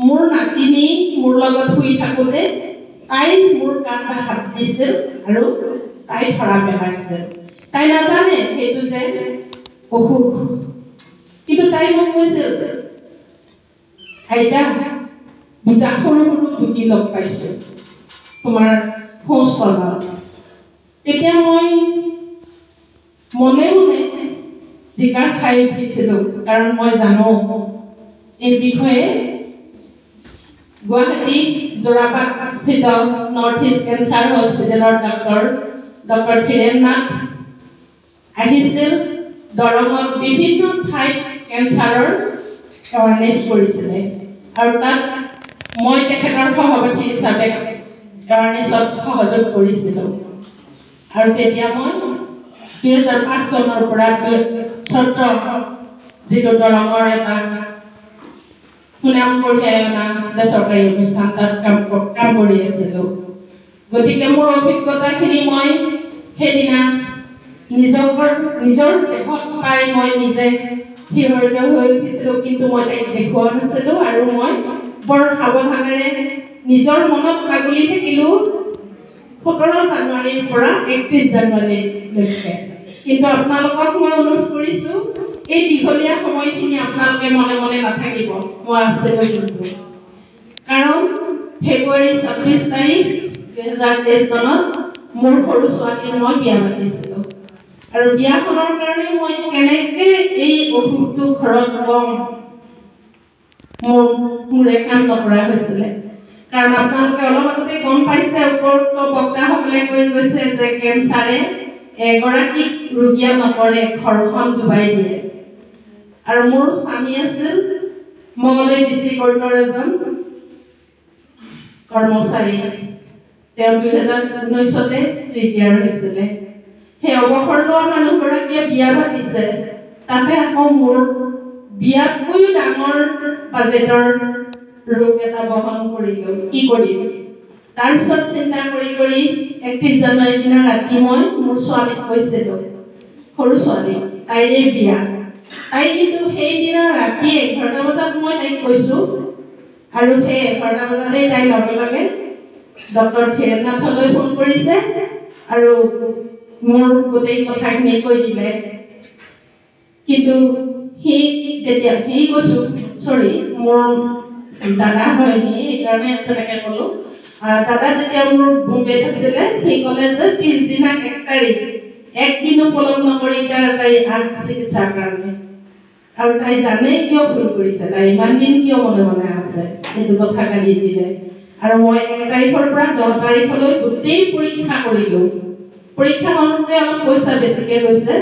মোৰ নাতিনী মোৰ লগত শুই থাকোঁতে তাই মোৰ গাত হাত দিছিল আৰু তাই ধৰা পেলাইছিল। তাই নাজানে সেইটো যে অসুখ, কিন্তু তাই মোক কৈছিল, আইতা দুটা সৰু সৰু গুটি লগ পাইছোঁ তোমাৰ সোঁচলত। তেতিয়া মই মনে মনে জিকাৰ খাই উঠিছিলোঁ, কাৰণ মই জানো এই বিষয়ে গুৱাহাটী যোৰাবাট স্থিত নৰ্থ ইষ্ট কেঞ্চাৰ হস্পিটেলৰ ডক্টৰ ধীৰেন নাথ আহিছিল। দৰঙত বিভিন্ন ঠাইত কেঞ্চাৰৰ এৱাৰনেছ কৰিছিলে আৰু তাত মই তেখেতৰ সভাপতি হিচাপে এৱাৰনেছত সহযোগ কৰিছিলোঁ। আৰু তেতিয়া মই 2005 চনৰ পৰা ছত্ৰ যিটো দৰঙৰ এটা সুনাম কঢ়িয়াই অনা বেচৰকাৰী অনুষ্ঠান তাত কাম কৰি আছিলোঁ। গতিকে মোৰ অভিজ্ঞতাখিনি মই সেইদিনা নিজৰ দেশত পাই মই নিজে শিহৰিত হৈ উঠিছিলোঁ, কিন্তু মই তাইক দেখুওৱা নাছিলোঁ আৰু মই বৰ সাৱধানেৰে নিজৰ মনত পাগলি থাকিলোঁ 17 জানুৱাৰীৰ পৰা 31 জানুৱাৰীলৈকে। কিন্তু আপোনালোকক মই অনুৰোধ কৰিছোঁ এই দীঘলীয়া সময়খিনি আপোনালোকে মনে মনে নাথাকিব, মই আছিলোঁ কিন্তু। কাৰণ ফেব্ৰুৱাৰী 26 তাৰিখ 2023 চনত মোৰ সৰু ছোৱালীক মই বিয়া পাতিছিলোঁ আৰু বিয়াখনৰ কাৰণে মই কেনেকৈ এই অসুখটো ঘৰত কম মোৰে কাম নকৰা হৈছিলে। কাৰণ আপোনালোকে অলপ আগতে গম পাইছে, ওপৰত বক্তাসকলে কৈ গৈছে যে কেঞ্চাৰে এগৰাকীক ৰোগীয়া নকৰে, ঘৰখন ডুবাই দিয়ে। আৰু মোৰ স্বামী আছিল মঙলদৈ ডিষ্ট্ৰিক্ট কোৰ্টৰ এজন কৰ্মচাৰী। তেওঁ 2019তে ৰিটায়াৰ হৈছিলে। সেই অৱসৰ লোৱা মানুহগৰাকীয়ে বিয়া পাতিছে, তাতে আকৌ মোৰ বিয়াতকৈও ডাঙৰ বাজেটৰ ৰোগ এটা বহন কৰিলোঁ। কি কৰিম? তাৰপিছত চিন্তা কৰি 31 জানুৱাৰীৰ দিনা ৰাতি মই মোৰ ছোৱালীক কৈছিলোঁ, সৰু ছোৱালী তাইৰে বিয়া। তাই কিন্তু সেইদিনা ৰাতি 11টা বজাত মই তাইক কৈছোঁ আৰু সেই 11টা বজাতেই তাই লগে লগে ডক্টৰ ধীৰেন নাথলৈ ফোন কৰিছে আৰু মোৰ গোটেই কথাখিনি কৈ দিলে। কিন্তু মোৰ দাদা হয়নি, সেইকাৰণে তেনেকৈ ক'লোঁ। দাদা তেতিয়া মোৰ বোম্বেত আছিলে, সি ক'লে যে পিছদিনা 1 তাৰিখ একদিনো পলম নকৰি তাই চিকিৎসাৰ কাৰণে। আৰু তাই জানে কিয় ভুল কৰিছে, তাই ইমান দিন কিয় মনে মনে আছে, সেইটো কথা কালি দিলে। আৰু মই 1 তাৰিখৰ পৰা 10 তাৰিখলৈ গোটেই পৰীক্ষা কৰিলোঁ। পৰীক্ষা কৰোঁতে অলপ পইচা বেছিকৈ গৈছে,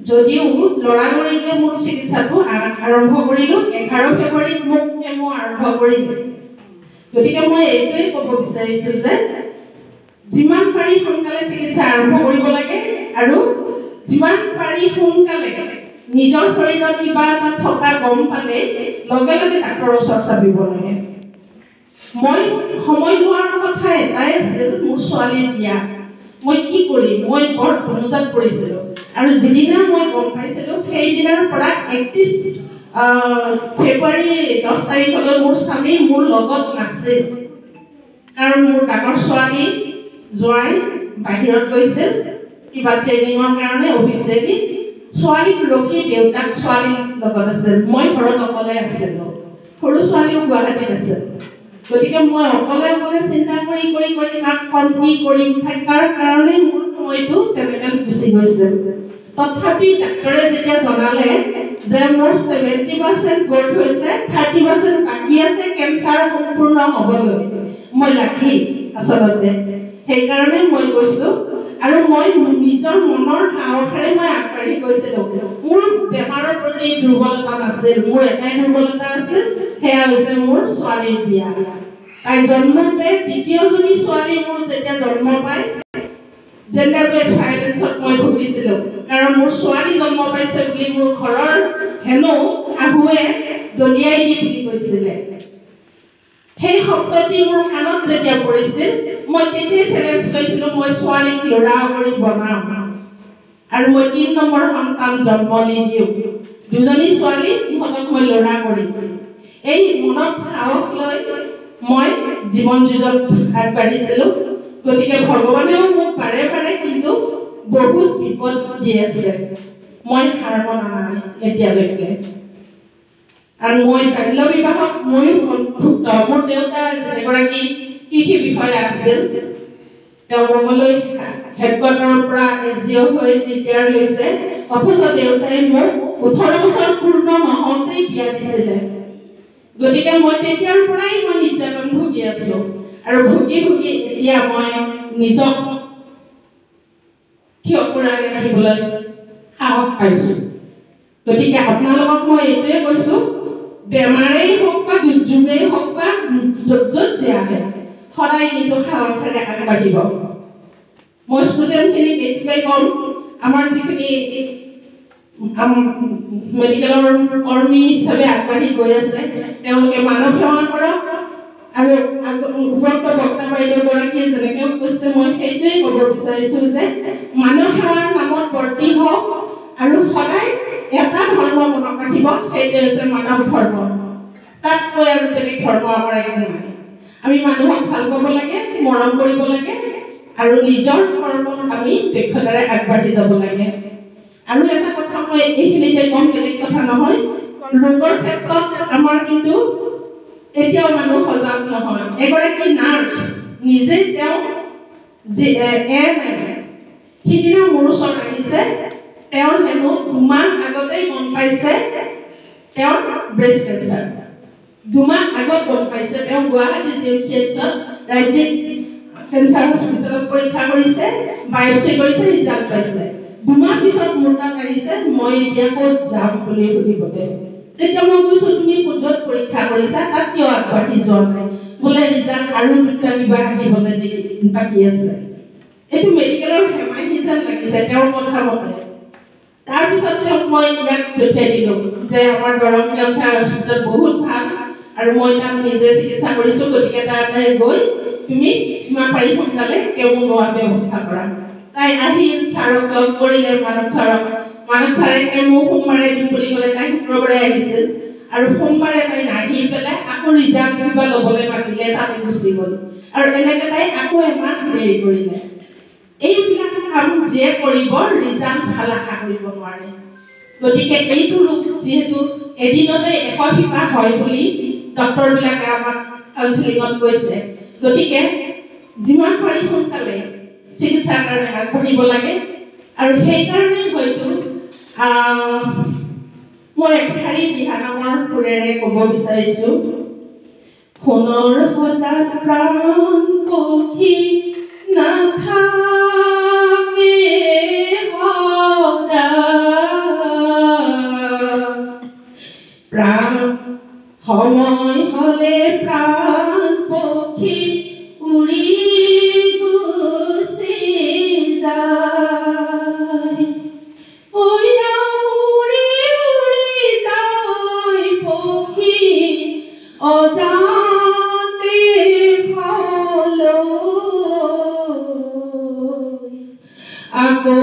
যদিও লৰালৰিকৈ মোৰ চিকিৎসাটো আৰম্ভ কৰিলোঁ। 11 ফেব্ৰুৱাৰীত মোক কেমো আৰম্ভ কৰিলে। গতিকে মই এইটোৱেই ক'ব বিচাৰিছোঁ যে যিমান পাৰি সোনকালে চিকিৎসা আৰম্ভ কৰিব লাগে আৰু যিমান পাৰি সোনকালে নিজৰ শৰীৰত কিবা এটা থকা গম পালে লগে লগে ডাক্তৰৰ ওচৰত চাপিব লাগে। মই সময় লোৱাৰ কথা এটাই আছিল, মোৰ ছোৱালীৰ বিয়া। মই কি কৰিম? মই বৰ ধনুজাত পৰিছিলোঁ আৰু যিদিনা মই গম পাইছিলোঁ সেইদিনাৰ পৰা 31 ফেব্ৰুৱাৰী 10 তাৰিখলৈ মোৰ স্বামী মোৰ লগত নাছিল। কাৰণ মোৰ ডাঙৰ ছোৱালী জোৱাই বাহিৰত গৈছিল কিবা ট্ৰেইনিঙৰ কাৰণে অফিচেদি। ছোৱালীক ৰখি দেউতাক ছোৱালীৰ লগত আছিল, মই ঘৰত অকলে আছিলোঁ। সৰু ছোৱালীও গুৱাহাটীত আছিল। গতিকে মই অকলে চিন্তা কৰি কাক কম কি কৰিম থকাৰ কাৰণে মোৰ সময়টো তেনেকৈ গুচি গৈছিল। তথাপি ডাক্তৰে যেতিয়া জনালে যে মোৰ 70% গ'ল্ড হৈছে, 30% বাকী আছে কেঞ্চাৰ সম্পূৰ্ণ হ'বলৈ, মই লাকি আচলতে। সেইকাৰণে মই কৈছোঁ আৰু মই নিজৰ মনৰ সাহসেৰে মই আগবাঢ়ি গৈছিলোঁ। মোৰ বেমাৰৰ প্ৰতি দুৰ্বলতা নাছিল, মোৰ এটাই দুৰ্বলতা আছিল, সেয়া হৈছে মোৰ ছোৱালীৰ বিয়া। তাই জন্মতে দ্বিতীয়জনী ছোৱালী মোৰ যেতিয়া জন্ম পায় জেণ্ডাৰ বেছ ভাইলেন্সত মই ভুগিছিলোঁ। কাৰণ মোৰ ছোৱালী জন্ম পাইছে বুলি মোৰ ঘৰৰ হেনো শাহুৱে দলিয়াই দি বুলি কৈছিলে। সেই শব্দটি মোৰ কাণত যেতিয়া পৰিছিল মই তেতিয়াই চেলেঞ্জ লৈছিলোঁ, মই ছোৱালীক ল'ৰা কৰি বনাম আৰু মই 3 নম্বৰ সন্তান জন্ম নিদিওঁ। 2জনী ছোৱালী, সিহঁতক মই ল'ৰা কৰিম। এই মনত সাহস লৈ মই জীৱন যুঁজত আগবাঢ়িছিলোঁ গতিকে ভগৱানেও মোক পাৰে পাৰে কিন্তু বহুত বিপদ দি আছে মই হাৰ মনা নাই এতিয়ালৈকে আৰু মই বাল্য বিবাহত ময়ো অন্তৰ্ভুক্ত মোৰ দেউতা এগৰাকী কৃষি বিষয়া আছিল তেওঁ মঙলদৈ হেডকোৱাৰ্টাৰৰ পৰা SDO হৈ ৰিটায়াৰ লৈছে অথচ দেউতাই মোক 18 বছৰ পূৰ্ণ নহওঁতেই বিয়া দিছিলে গতিকে মই তেতিয়াৰ পৰাই মই নিৰ্যাতন ভুগি আছো আৰু ভুগি ভুগি এতিয়া মই নিজক থিয় কৰাই ৰাখিবলৈ সাহস পাইছো গতিকে আপোনালোকক মই এইটোৱে কৈছো বেমাৰেই হওক বা দুৰ্যোগেই হওক বা য'ত যে আহে সদায় কিন্তু সাহসেৰে আগবাঢ়িব মই ষ্টুডেণ্টখিনিক এইটোৱেই কম আমাৰ যিখিনি মেডিকেলৰ কৰ্মী হিচাপে আগবাঢ়ি গৈ আছে তেওঁলোকে মানৱ সেৱা কৰক আৰু উপযুক্ত বক্তা বাইদেউগৰাকীয়ে যেনেকৈ কৈছে মই সেইটোৱেই ক'ব বিচাৰিছোঁ যে মানৱ সেৱাৰ নামত ভৰ্তি হওক আৰু সদায় এটা ধৰ্ম মনত ৰাখিব সেইটোৱে হৈছে মানৱ ধৰ্ম তাতকৈ আৰু বেলেগ ধৰ্ম আমাৰ একো নাই আমি মানুহক ভাল পাব লাগে মৰম কৰিব লাগে আৰু নিজৰ কৰ্মত আমি দক্ষতাৰে আগবাঢ়ি যাব লাগে আৰু এটা কথা মই এইখিনিতে কম বেলেগ কথা নহয় ৰোগৰ ক্ষেত্ৰত আমাৰ কিন্তু এতিয়াও মানুহ সজাগ নহয় এগৰাকী নাৰ্ছ নিজে তেওঁ সিদিনা মোৰ ওচৰত আহিছে তেওঁৰ হেনো 2 মাহ আগতেই গম পাইছে তেওঁৰ ব্ৰেষ্ট কেঞ্চাৰ 2 মাহ আগত গম পাইছে তেওঁ গুৱাহাটী GMCHত ৰাজ্যিক কেঞ্চাৰ হস্পিটেলত পৰীক্ষা কৰিছে বায়োপসি কৰিছে ৰিজাল্ট পাইছে 2 মাহ পিছত মোৰ তাত আহিছে মই এতিয়া ক'ত যাম বুলি সুধিবলৈ তেতিয়া মই কৈছো তুমি য'ত পৰীক্ষা কৰিছা তাত কিয় আগবাঢ়ি যোৱা নাই বোলে ৰিজাল্ট আৰু 2টা কিবা আহিবলৈ বাকী আছে এইটো মেডিকেলৰ হেমাহি যেন লাগিছে তেওঁৰ কথা মতে তাৰপিছত তেওঁক মই ইয়াত পঠিয়াই দিলোঁ যে আমাৰ দৰং কেঞ্চাৰ হস্পিটেল বহুত ভাল আৰু মই তাত নিজে চিকিৎসা কৰিছোঁ গতিকে তাতে গৈ তুমি যিমান পাৰি সোনকালে কেমো লোৱা ব্যৱস্থা কৰা তাই আহিল ছাৰক লগ কৰিলে মানৱ ছাৰে কেমো সোমবাৰে দিম বুলি ক'লে তাই শুক্ৰবাৰে আহিছিল আৰু সোমবাৰে তাই নাহি পেলাই আকৌ ৰিজাল্ট কিবা ল'বলৈ মাতিলে তাতে গুচি গ'ল আৰু এনেকৈ তাই আকৌ এমাহ দেৰি কৰিলে এইবিলাক কাম যিয়ে কৰিব ৰিজাল্ট ভাল আশা কৰিব নোৱাৰে গতিকে এইটো ৰোগ যিহেতু এদিনতে 100 শিপা হয় বুলি ডক্টৰবিলাকে আমাক কাউন্সেলিঙত কৈছে গতিকে যিমান পাৰি সোনকালে চিকিৎসাৰ কাৰণে আগবাঢ়িব লাগে আৰু সেইকাৰণে হয়তো মই এশাৰী দিহানামৰ সুৰেৰে ক'ব বিচাৰিছোঁ সোণৰ সজাত প্ৰাণ পক্ষী নাথাকে প্ৰাণ সময় হলে প্ৰাণ পক্ষী উৰি গুচি যায় উৰি যায় পক্ষী অজাতে হলৈ আকৌ